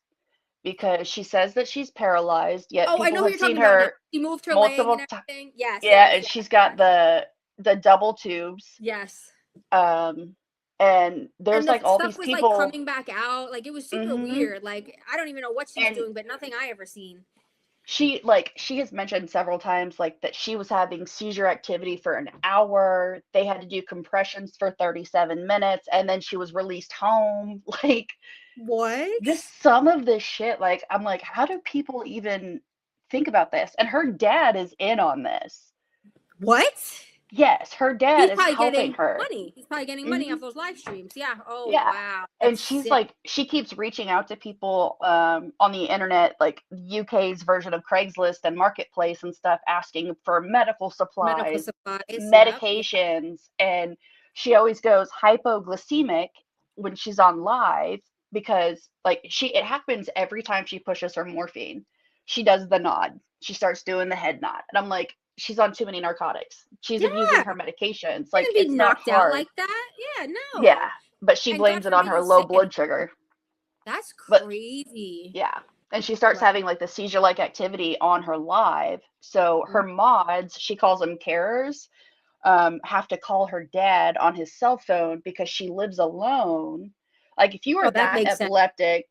because she says that she's paralyzed, yet Oh, I people know who have you're seen talking about now. her She moved her leg and multiple times. everything. Yes, Yeah, yes, and yes, she's got yes. the double tubes. Yes. Um, and And there's the like all stuff these was like people. coming back out. Like, it was super Hmm. weird. Like, I don't even know what she's And doing, but nothing I ever seen. she has mentioned several times like that she was having seizure activity for an hour. They had to do compressions for 37 minutes, and then she was released home. Like this, What? some of this shit, like I'm like, how do people even think about this? And her dad is in on this. What? Yes, her dad He's is probably helping getting her. money. He's probably getting money Hmm. off those live streams. Yeah. Oh Yeah. wow, And that's she's sick. like, she keeps reaching out to people on the internet, like UK's version of Craigslist and Marketplace and stuff, asking for medical Medical supplies, supplies. Yep. Yeah. medications. And she always goes hypoglycemic when she's on live because, like, it happens every time she pushes her morphine. She does the nod. She starts doing the head nod. And I'm like, she's on too many narcotics. She's abusing Yeah. her medications. You're Like, gonna be it's not knocked out hard. like that. Yeah. Yeah. No. But she And God blames it on forbid her you're low sick and blood sugar. that's But crazy. yeah. And she starts Wow. having like the seizure like activity on her live. So her Mhm. mods, she calls them carers, have to call her dad on his cell phone because she lives alone. Like, if you were Oh, that that makes sense. epileptic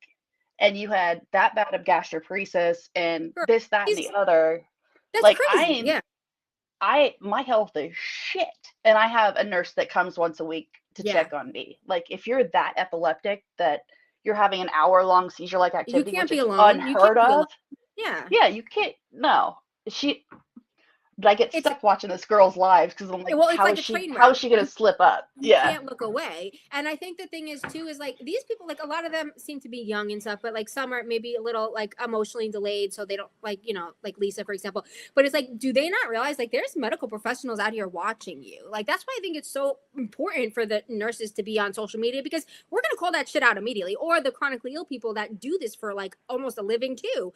and you had that bad of gastroparesis and Sure. this, that, and the He's other, that's like, crazy. Yeah. my health is shit. And I have a nurse that comes once a week to Yeah. check on me. Like, if you're that epileptic that you're having an hour-long seizure-like You activity, can't which be is alone. You unheard can't be alone. of, Yeah. yeah, you can't. No, she. But I get It's stuck watching this girl's lives because I'm like, well, it's like a train how wreck. is she gonna slip up? You Yeah. can't look away. And I think the thing is too is like these people, like a lot of them seem to be young and stuff, but like some are maybe a little like emotionally delayed, so they don't like, like Lisa, for example. But it's like, do they not realize like there's medical professionals out here watching you? Like that's why I think it's so important for the nurses to be on social media because we're gonna call that shit out immediately. Or the chronically ill people that do this for like almost a living too.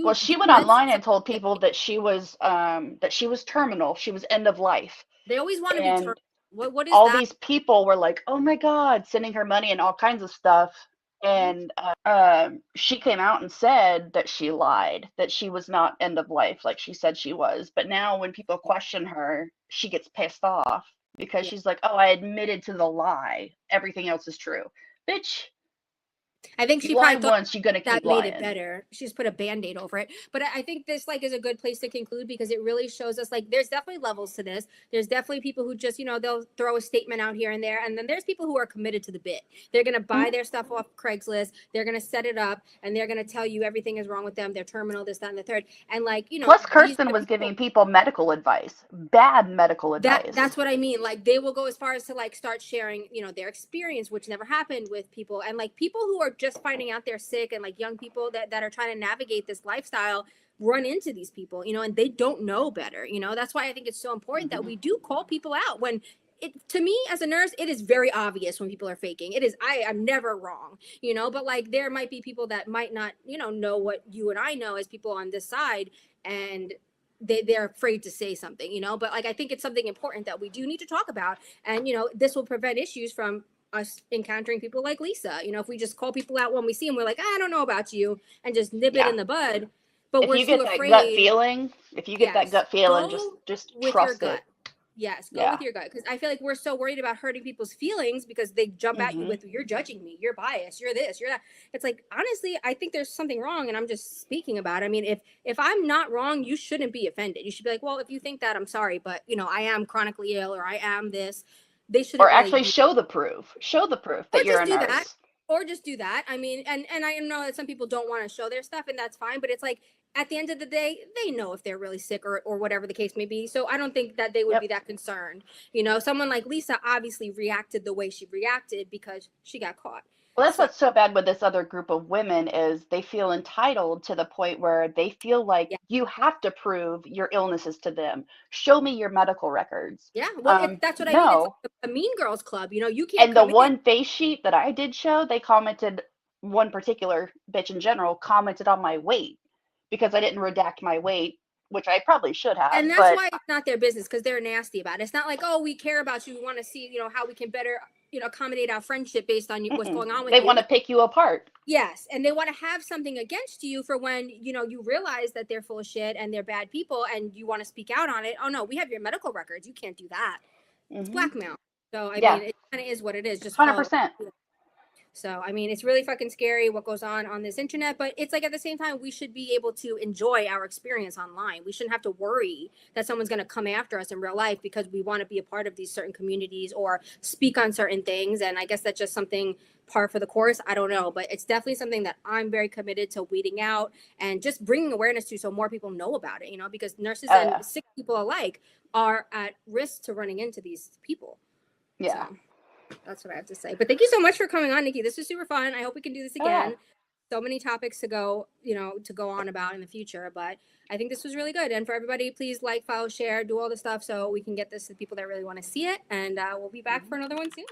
Well, You she you went mentioned online and something told today. people that she was terminal, she was end of life, They always want to be and terminal. What is all that? these people were like, "Oh my God," sending her money and all kinds of stuff. And she came out and said that she lied, that she was not end of life like she said she was. But now when people question her, she gets pissed off because Yeah. she's like, "Oh, I admitted to the lie. Everything else is true." Bitch, I think you she probably lied thought once, you're gonna keep that made it lying. better. She's put a band-aid over it. But I think this like is a good place to conclude because it really shows us like there's definitely levels to this. There's definitely people who just, they'll throw a statement out here and there. And then there's people who are committed to the bit. They're gonna buy Mhm. their stuff off Craigslist, they're gonna set it up, and they're gonna tell you everything is wrong with them, they're terminal, this, that, and the third. And like, Plus, these Kirsten are the was people giving people medical advice, bad medical that's advice. what I mean. Like they will go as far as to like start sharing, their experience, which never happened with people. And like people who are just finding out they're sick and like young people that are trying to navigate this lifestyle run into these people, and they don't know better. That's why I think it's so important that Hmm. we do call people out when it to me as a nurse, it is very obvious when people are faking. It is I'm never wrong, but like there might be people that might not, know what you and I know as people on this side and they're afraid to say something, but like I think it's something important that we do need to talk about. And this will prevent issues from us encountering people like Lisa. If we just call people out when we see them, we're like, I don't know about you, and just nip it Yeah. in the bud, but If we're you too get that gut afraid. feeling, if you get that Yes, gut feeling, go just with your trust gut. it. Yes, go Yeah. with your gut, because I feel like we're so worried about hurting people's feelings because they jump at you Hmm. with you're judging me, you're biased, you're this, you're that. It's like honestly, I think there's something wrong, and I'm just speaking about it. I mean, if I'm not wrong, you shouldn't be offended. You should be like, well, if you think that, I'm sorry, but I am chronically ill or I am this. They Or shouldn't really actually be, show the proof. Show the proof or that you're just a do that, nurse. I mean, and I know that some people don't want to show their stuff, and that's fine, but it's like at the end of the day they know if they're really sick or whatever the case may be, so I don't think that they would be Yep. that concerned. Someone like Lisa obviously reacted the way she reacted because she got caught. Well, that's So what's so bad with this other group of women is they feel entitled to the point where they feel like yeah, you have to prove your illnesses to them. Show me your medical records. yeah, well that's what I mean. It's No. like a mean girls club. You can't And the come in. one face sheet that I did show, they commented, one particular bitch in general commented on my weight because I didn't redact my weight, which I probably should have, And that's but why it's not their business, because they're nasty about it. It's not like, oh, we care about you, we want to see how we can better accommodate our friendship based on what's mm-mm. going on with They you. want to pick you apart. Yes, and they want to have something against you for when you realize that they're full of shit and they're bad people, and you want to speak out on it. Oh no, we have your medical records. You can't do that. It's Hmm. blackmail. So I Yeah, mean, it kind of is what it is. Just call it. 100%. So, I mean, it's really fucking scary what goes on this internet, but it's like at the same time, we should be able to enjoy our experience online. We shouldn't have to worry that someone's going to come after us in real life because we want to be a part of these certain communities or speak on certain things. And I guess that's just something par for the course. I don't know, but it's definitely something that I'm very committed to weeding out and just bringing awareness to so more people know about it, because nurses Oh and yeah. sick people alike are at risk to running into these people. Yeah. So that's what I have to say. But thank you so much for coming on, Nikki. This was super fun. I hope we can do this Oh yeah. again. So many topics to go, to go on about in the future. But I think this was really good. And for everybody, please like, follow, share, do all the stuff so we can get this to the people that really want to see it. And we'll be back for another one soon.